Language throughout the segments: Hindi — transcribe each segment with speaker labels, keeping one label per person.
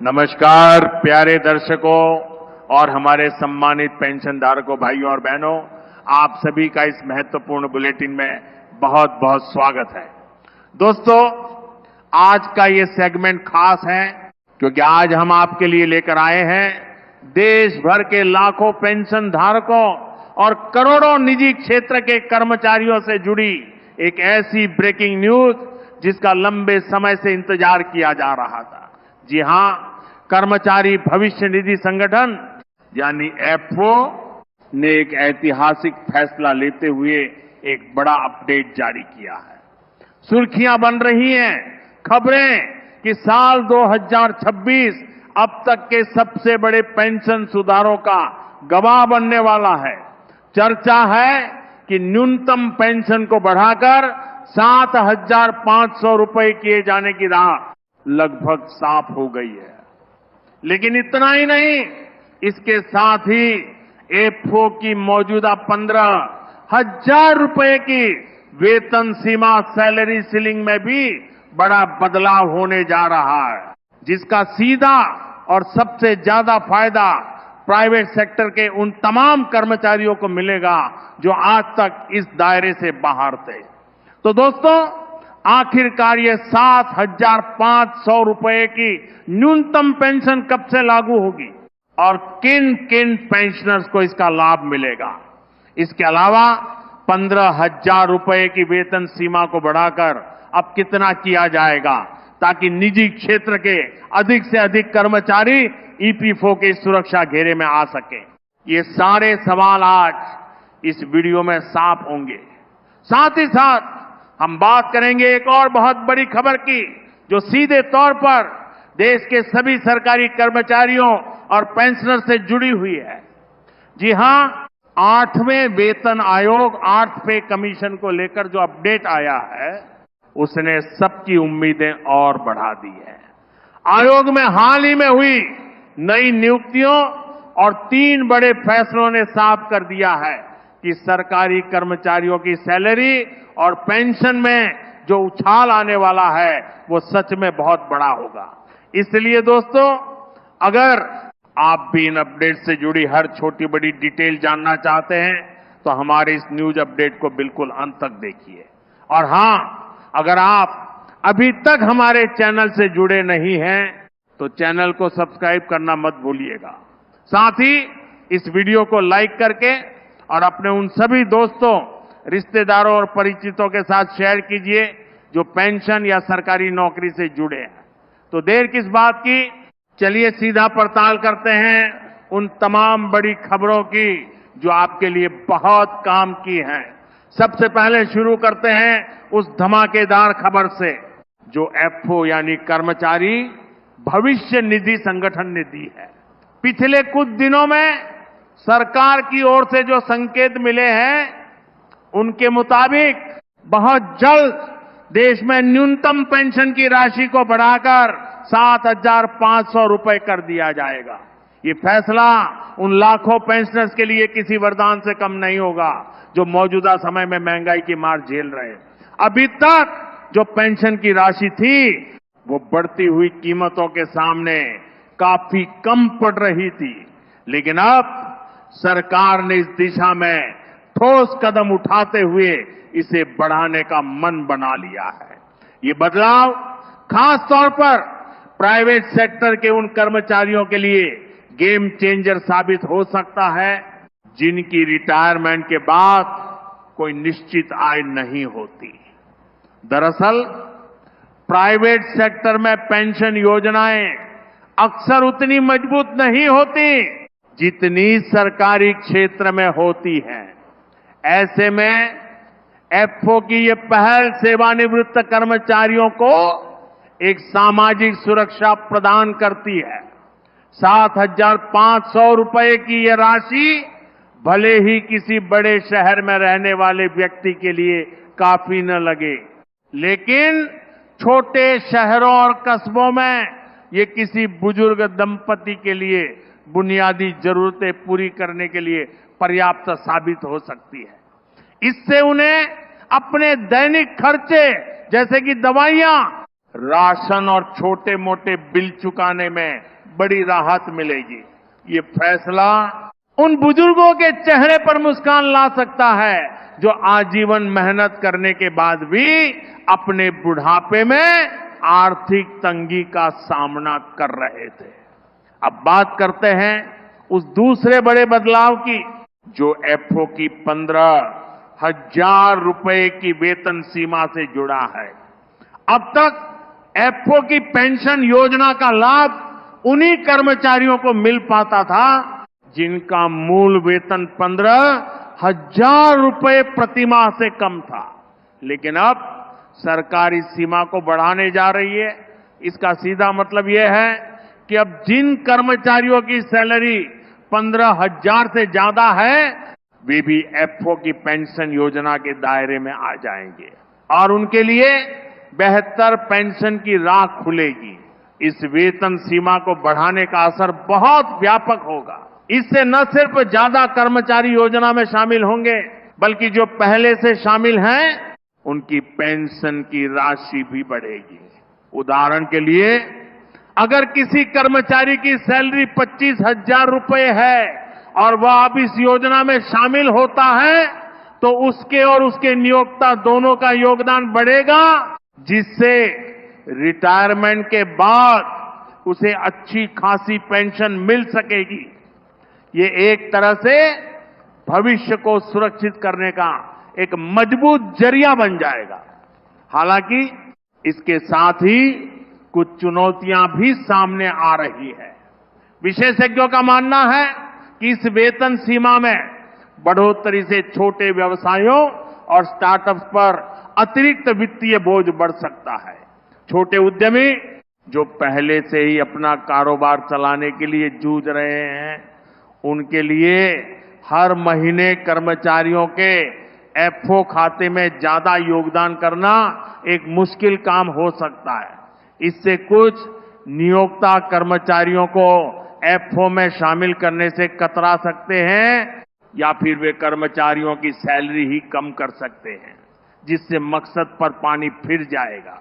Speaker 1: नमस्कार प्यारे दर्शकों और हमारे सम्मानित पेंशन धारकों भाइयों और बहनों, आप सभी का इस महत्वपूर्ण बुलेटिन में बहुत बहुत स्वागत है। दोस्तों, आज का ये सेगमेंट खास है क्योंकि आज हम आपके लिए लेकर आए हैं देश भर के लाखों पेंशन धारकों और करोड़ों निजी क्षेत्र के कर्मचारियों से जुड़ी एक ऐसी ब्रेकिंग न्यूज जिसका लंबे समय से इंतजार किया जा रहा था। जी हां, कर्मचारी भविष्य निधि संगठन यानी एफओ ने एक ऐतिहासिक फैसला लेते हुए एक बड़ा अपडेट जारी किया है। सुर्खियां बन रही हैं खबरें कि साल 2026 अब तक के सबसे बड़े पेंशन सुधारों का गवाह बनने वाला है। चर्चा है कि न्यूनतम पेंशन को बढ़ाकर 7,500 रुपए किए जाने की राह लगभग साफ हो गई है। लेकिन इतना ही नहीं, इसके साथ ही एफओ की मौजूदा 15,000 रुपए की वेतन सीमा सैलरी सीलिंग में भी बड़ा बदलाव होने जा रहा है, जिसका सीधा और सबसे ज्यादा फायदा प्राइवेट सेक्टर के उन तमाम कर्मचारियों को मिलेगा जो आज तक इस दायरे से बाहर थे। तो दोस्तों, आखिरकार ये 7,500 रुपए की न्यूनतम पेंशन कब से लागू होगी और किन किन पेंशनर्स को इसका लाभ मिलेगा? इसके अलावा 15,000 रुपए की वेतन सीमा को बढ़ाकर अब कितना किया जाएगा ताकि निजी क्षेत्र के अधिक से अधिक कर्मचारी ईपीएफओ के सुरक्षा घेरे में आ सके? ये सारे सवाल आज इस वीडियो में साफ होंगे। साथ ही साथ हम बात करेंगे एक और बहुत बड़ी खबर की जो सीधे तौर पर देश के सभी सरकारी कर्मचारियों और पेंशनर से जुड़ी हुई है। जी हां, 8वें वेतन आयोग 8 पे कमीशन को लेकर जो अपडेट आया है उसने सबकी उम्मीदें और बढ़ा दी है। आयोग में हाल ही में हुई नई नियुक्तियों और 3 बड़े फैसलों ने साफ कर दिया है कि सरकारी कर्मचारियों की सैलरी और पेंशन में जो उछाल आने वाला है वो सच में बहुत बड़ा होगा। इसलिए दोस्तों, अगर आप भी इन अपडेट से जुड़ी हर छोटी बड़ी डिटेल जानना चाहते हैं तो हमारे इस न्यूज अपडेट को बिल्कुल अंत तक देखिए। और हां, अगर आप अभी तक हमारे चैनल से जुड़े नहीं हैं तो चैनल को सब्सक्राइब करना मत भूलिएगा। साथ ही इस वीडियो को लाइक करके और अपने उन सभी दोस्तों, रिश्तेदारों और परिचितों के साथ शेयर कीजिए जो पेंशन या सरकारी नौकरी से जुड़े हैं। तो देर किस बात की, चलिए सीधा पड़ताल करते हैं उन तमाम बड़ी खबरों की जो आपके लिए बहुत काम की हैं। सबसे पहले शुरू करते हैं उस धमाकेदार खबर से जो एफओ यानी कर्मचारी भविष्य निधि संगठन ने दी है। पिछले कुछ दिनों में सरकार की ओर से जो संकेत मिले हैं उनके मुताबिक बहुत जल्द देश में न्यूनतम पेंशन की राशि को बढ़ाकर 7,500 रुपए कर दिया जाएगा। ये फैसला उन लाखों पेंशनर्स के लिए किसी वरदान से कम नहीं होगा जो मौजूदा समय में महंगाई की मार झेल रहे हैं। अभी तक जो पेंशन की राशि थी वो बढ़ती हुई कीमतों के सामने काफी कम पड़ रही थी, लेकिन अब सरकार ने इस दिशा में ठोस कदम उठाते हुए इसे बढ़ाने का मन बना लिया है। ये बदलाव खास तौर पर प्राइवेट सेक्टर के उन कर्मचारियों के लिए गेम चेंजर साबित हो सकता है जिनकी रिटायरमेंट के बाद कोई निश्चित आय नहीं होती। दरअसल प्राइवेट सेक्टर में पेंशन योजनाएं अक्सर उतनी मजबूत नहीं होती जितनी सरकारी क्षेत्र में होती हैं। ऐसे में एफओ की ये पहल सेवानिवृत्त कर्मचारियों को एक सामाजिक सुरक्षा प्रदान करती है। 7,500 रुपए की ये राशि भले ही किसी बड़े शहर में रहने वाले व्यक्ति के लिए काफी न लगे, लेकिन छोटे शहरों और कस्बों में ये किसी बुजुर्ग दंपति के लिए बुनियादी जरूरतें पूरी करने के लिए पर्याप्त साबित हो सकती है। इससे उन्हें अपने दैनिक खर्चे जैसे कि दवाइयां राशन और छोटे मोटे बिल चुकाने में बड़ी राहत मिलेगी। ये फैसला उन बुजुर्गों के चेहरे पर मुस्कान ला सकता है जो आजीवन मेहनत करने के बाद भी अपने बुढ़ापे में आर्थिक तंगी का सामना कर रहे थे। अब बात करते हैं उस दूसरे बड़े बदलाव की, जो एफओ की 15,000 रुपए की वेतन सीमा से जुड़ा है। अब तक एफओ की पेंशन योजना का लाभ उन्हीं कर्मचारियों को मिल पाता था जिनका मूल वेतन 15,000 रुपए प्रतिमाह से कम था। लेकिन अब सरकार इस सीमा को बढ़ाने जा रही है। इसका सीधा मतलब यह है कि अब जिन कर्मचारियों की सैलरी 15,000 से ज्यादा है, वे भी एफओ की पेंशन योजना के दायरे में आ जाएंगे और उनके लिए बेहतर पेंशन की राह खुलेगी। इस वेतन सीमा को बढ़ाने का असर बहुत व्यापक होगा। इससे न सिर्फ ज्यादा कर्मचारी योजना में शामिल होंगे, बल्कि जो पहले से शामिल हैं, उनकी पेंशन की राशि भी बढ़ेगी। उदाहरण के लिए, अगर किसी कर्मचारी की सैलरी 25,000 रुपए है और वह अब इस योजना में शामिल होता है, तो उसके और उसके नियोक्ता दोनों का योगदान बढ़ेगा, जिससे रिटायरमेंट के बाद उसे अच्छी खासी पेंशन मिल सकेगी। ये एक तरह से भविष्य को सुरक्षित करने का एक मजबूत जरिया बन जाएगा। हालांकि इसके साथ ही कुछ चुनौतियां भी सामने आ रही है। विशेषज्ञों का मानना है कि इस वेतन सीमा में बढ़ोतरी से छोटे व्यवसायों और स्टार्टअप्स पर अतिरिक्त वित्तीय बोझ बढ़ सकता है। छोटे उद्यमी जो पहले से ही अपना कारोबार चलाने के लिए जूझ रहे हैं, उनके लिए हर महीने कर्मचारियों के एफओ खाते में ज्यादा योगदान करना एक मुश्किल काम हो सकता है। इससे कुछ नियोक्ता कर्मचारियों को एफओ में शामिल करने से कतरा सकते हैं या फिर वे कर्मचारियों की सैलरी ही कम कर सकते हैं, जिससे मकसद पर पानी फिर जाएगा।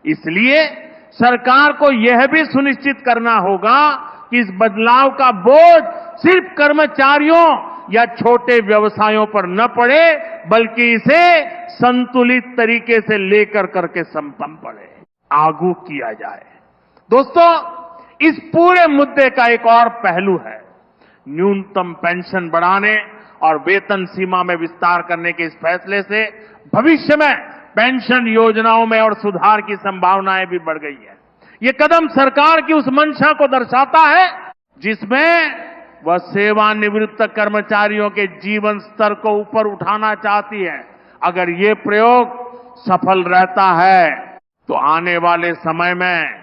Speaker 1: इसलिए सरकार को यह भी सुनिश्चित करना होगा कि इस बदलाव का बोझ सिर्फ कर्मचारियों या छोटे व्यवसायों पर न पड़े, बल्कि इसे संतुलित तरीके से लेकर करके संपन्न पड़े, लागू किया जाए। दोस्तों, इस पूरे मुद्दे का एक और पहलू है। न्यूनतम पेंशन बढ़ाने और वेतन सीमा में विस्तार करने के इस फैसले से भविष्य में पेंशन योजनाओं में और सुधार की संभावनाएं भी बढ़ गई है। ये कदम सरकार की उस मंशा को दर्शाता है जिसमें वह सेवानिवृत्त कर्मचारियों के जीवन स्तर को ऊपर उठाना चाहती है। अगर ये प्रयोग सफल रहता है तो आने वाले समय में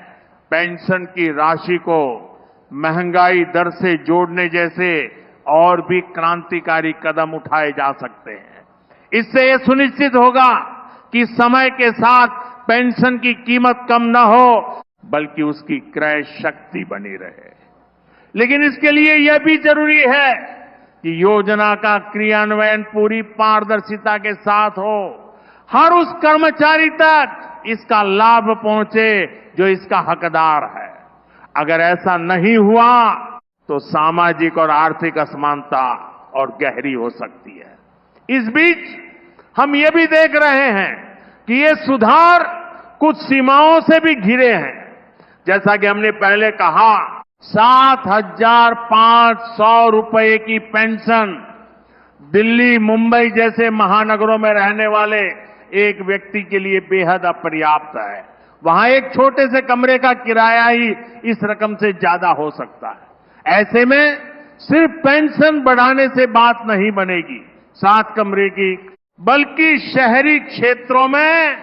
Speaker 1: पेंशन की राशि को महंगाई दर से जोड़ने जैसे और भी क्रांतिकारी कदम उठाए जा सकते हैं। इससे यह सुनिश्चित होगा कि समय के साथ पेंशन की कीमत कम न हो, बल्कि उसकी क्रय शक्ति बनी रहे। लेकिन इसके लिए यह भी जरूरी है कि योजना का क्रियान्वयन पूरी पारदर्शिता के साथ हो। हर उस कर्मचारी तक इसका लाभ पहुंचे जो इसका हकदार है। अगर ऐसा नहीं हुआ तो सामाजिक और आर्थिक असमानता और गहरी हो सकती है। इस बीच हम ये भी देख रहे हैं कि ये सुधार कुछ सीमाओं से भी घिरे हैं। जैसा कि हमने पहले कहा, 7,500 रुपए की पेंशन दिल्ली, मुंबई जैसे महानगरों में रहने वाले एक व्यक्ति के लिए बेहद अपर्याप्त है। वहां एक छोटे से कमरे का किराया ही इस रकम से ज्यादा हो सकता है। ऐसे में सिर्फ पेंशन बढ़ाने से बात नहीं बनेगी 7 कमरे की, बल्कि शहरी क्षेत्रों में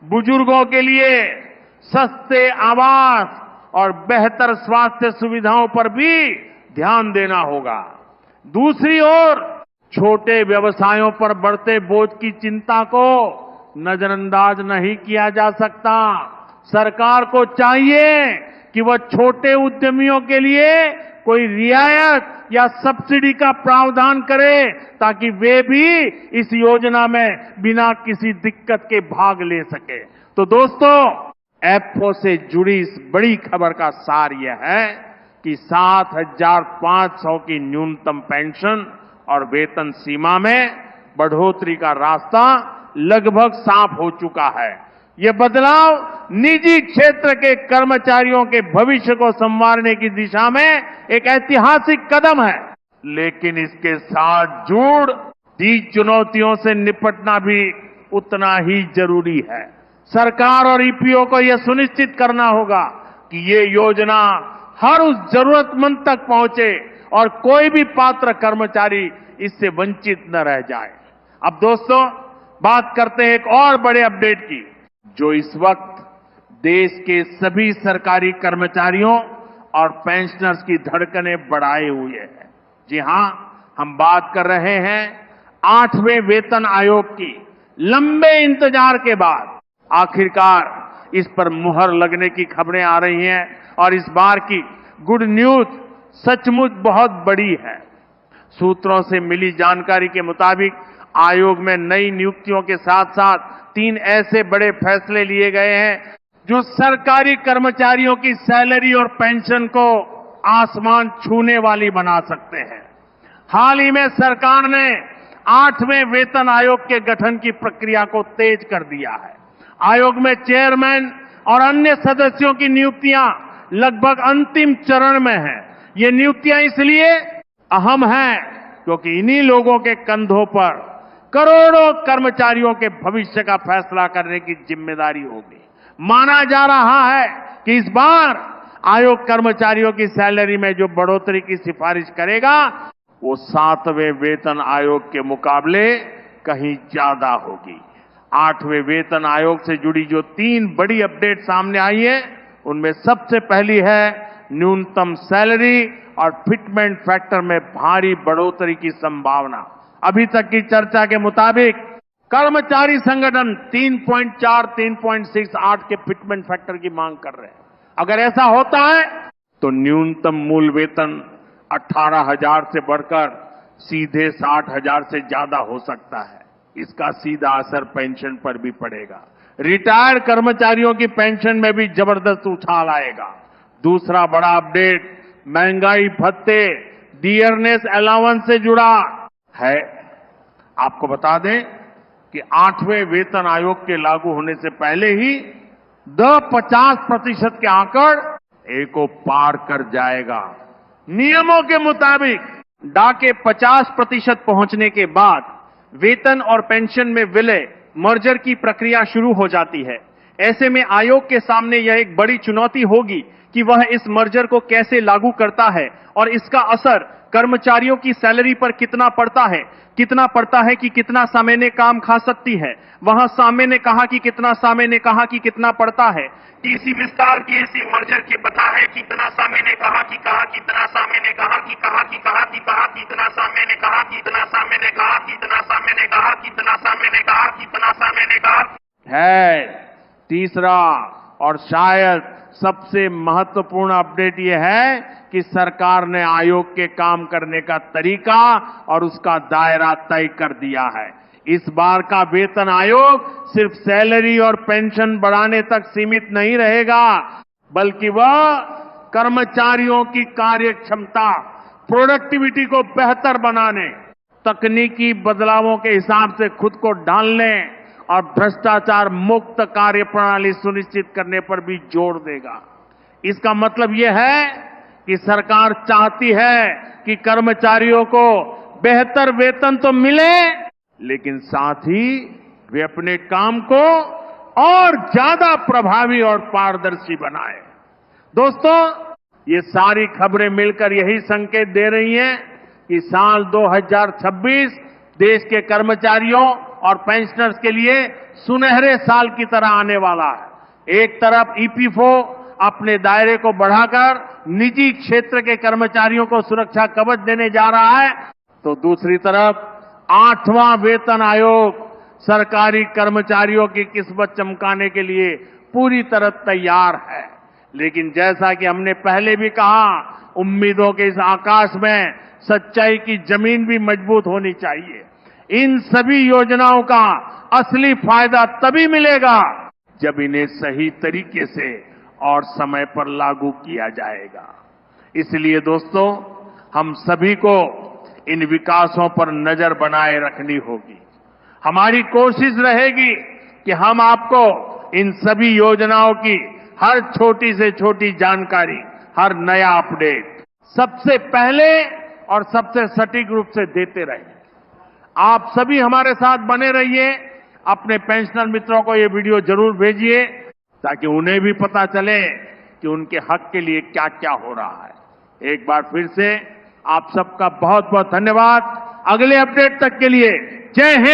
Speaker 1: बुजुर्गों के लिए सस्ते आवास और बेहतर स्वास्थ्य सुविधाओं पर भी ध्यान देना होगा। दूसरी ओर छोटे व्यवसायों पर बढ़ते बोझ की चिंता को नजरअंदाज नहीं किया जा सकता। सरकार को चाहिए कि वह छोटे उद्यमियों के लिए कोई रियायत या सब्सिडी का प्रावधान करे, ताकि वे भी इस योजना में बिना किसी दिक्कत के भाग ले सके। तो दोस्तों, एफओ से जुड़ी इस बड़ी खबर का सार यह है कि 7,500 की न्यूनतम पेंशन और वेतन सीमा में बढ़ोतरी का रास्ता लगभग साफ हो चुका है। यह बदलाव निजी क्षेत्र के कर्मचारियों के भविष्य को संवारने की दिशा में एक ऐतिहासिक कदम है, लेकिन इसके साथ जुड़ दी चुनौतियों से निपटना भी उतना ही जरूरी है। सरकार और ईपीओ को यह सुनिश्चित करना होगा कि ये योजना हर उस जरूरतमंद तक पहुंचे और कोई भी पात्र कर्मचारी इससे वंचित न रह जाए। अब दोस्तों, बात करते हैं एक और बड़े अपडेट की, जो इस वक्त देश के सभी सरकारी कर्मचारियों और पेंशनर्स की धड़कनें बढ़ाए हुए है। जी हां, हम बात कर रहे हैं 8वें वेतन आयोग की। लंबे इंतजार के बाद आखिरकार इस पर मुहर लगने की खबरें आ रही हैं और इस बार की गुड न्यूज सचमुच बहुत बड़ी है। सूत्रों से मिली जानकारी के मुताबिक आयोग में नई नियुक्तियों के साथ साथ 3 ऐसे बड़े फैसले लिए गए हैं जो सरकारी कर्मचारियों की सैलरी और पेंशन को आसमान छूने वाली बना सकते हैं। हाल ही में सरकार ने 8वें वेतन आयोग के गठन की प्रक्रिया को तेज कर दिया है। आयोग में चेयरमैन और अन्य सदस्यों की नियुक्तियां लगभग अंतिम चरण में हैं। ये नियुक्तियां इसलिए अहम हैं क्योंकि इन्हीं लोगों के कंधों पर करोड़ों कर्मचारियों के भविष्य का फैसला करने की जिम्मेदारी होगी। माना जा रहा है कि इस बार आयोग कर्मचारियों की सैलरी में जो बढ़ोतरी की सिफारिश करेगा वो 7वें वेतन आयोग के मुकाबले कहीं ज्यादा होगी। 8वें वेतन आयोग से जुड़ी जो 3 बड़ी अपडेट सामने आई है, उनमें सबसे पहली है न्यूनतम सैलरी और फिटमेंट फैक्टर में भारी बढ़ोतरी की संभावना। अभी तक की चर्चा के मुताबिक कर्मचारी संगठन 3.4, 3.68 के फिटमेंट फैक्टर की मांग कर रहे हैं। अगर ऐसा होता है तो न्यूनतम मूल वेतन 18,000 से बढ़कर सीधे 60,000 से ज्यादा हो सकता है। इसका सीधा असर पेंशन पर भी पड़ेगा। रिटायर्ड कर्मचारियों की पेंशन में भी जबरदस्त उछाल आएगा। दूसरा बड़ा अपडेट महंगाई भत्ते डियरनेस अलाउंस से जुड़ा है। आपको बता दें कि 8वें वेतन आयोग के लागू होने से पहले ही 50% के आंकड़ को पार कर जाएगा। नियमों के मुताबिक
Speaker 2: डा के 50% पहुंचने के बाद वेतन और पेंशन में विलय मर्जर की प्रक्रिया शुरू हो जाती है। ऐसे में आयोग के सामने यह एक बड़ी चुनौती होगी कि वह इस मर्जर को कैसे लागू करता है और इसका असर कर्मचारियों की सैलरी पर कितना पड़ता है कि कितना समय ने काम खा सकती है। वहां सामे ने कहा कि कितना समय ने कहा कि कितना पड़ता है। टीसी विस्तार की ऐसी मर्जर के पता है कि इतना समय ने कहा कि इतना समय ने कहा कि इतना समय ने कहा कि इतना समय ने कहा कि इतना समय ने कहा कि इतना समय ने कहा कि इतना समय ने कहा
Speaker 1: है। तीसरा और शायद सबसे महत्वपूर्ण अपडेट यह है कि सरकार ने आयोग के काम करने का तरीका और उसका दायरा तय कर दिया है। इस बार का वेतन आयोग सिर्फ सैलरी और पेंशन बढ़ाने तक सीमित नहीं रहेगा, बल्कि वह कर्मचारियों की कार्यक्षमता, प्रोडक्टिविटी को बेहतर बनाने, तकनीकी बदलावों के हिसाब से खुद को ढालने और भ्रष्टाचार मुक्त कार्य प्रणाली सुनिश्चित करने पर भी जोर देगा। इसका मतलब यह है कि सरकार चाहती है कि कर्मचारियों को बेहतर वेतन तो मिले, लेकिन साथ ही वे अपने काम को और ज्यादा प्रभावी और पारदर्शी बनाए। दोस्तों, ये सारी खबरें मिलकर यही संकेत दे रही हैं कि साल 2026 देश के कर्मचारियों और पेंशनर्स के लिए सुनहरे साल की तरह आने वाला है। एक तरफ ईपीएफओ अपने दायरे को बढ़ाकर निजी क्षेत्र के कर्मचारियों को सुरक्षा कवच देने जा रहा है, तो दूसरी तरफ 8वां वेतन आयोग सरकारी कर्मचारियों की किस्मत चमकाने के लिए पूरी तरह तैयार है। लेकिन जैसा कि हमने पहले भी कहा, उम्मीदों के इस आकाश में सच्चाई की जमीन भी मजबूत होनी चाहिए। इन सभी योजनाओं का असली फायदा तभी मिलेगा जब इन्हें सही तरीके से और समय पर लागू किया जाएगा। इसलिए दोस्तों, हम सभी को इन विकासों पर नजर बनाए रखनी होगी। हमारी कोशिश रहेगी कि हम आपको इन सभी योजनाओं की हर छोटी से छोटी जानकारी, हर नया अपडेट सबसे पहले और सबसे सटीक रूप से देते रहें। आप सभी हमारे साथ बने रहिए। अपने पेंशनर मित्रों को ये वीडियो जरूर भेजिए ताकि उन्हें भी पता चले कि उनके हक के लिए क्या क्या हो रहा है। एक बार फिर से आप सबका बहुत बहुत धन्यवाद। अगले अपडेट तक के लिए जय हिंद।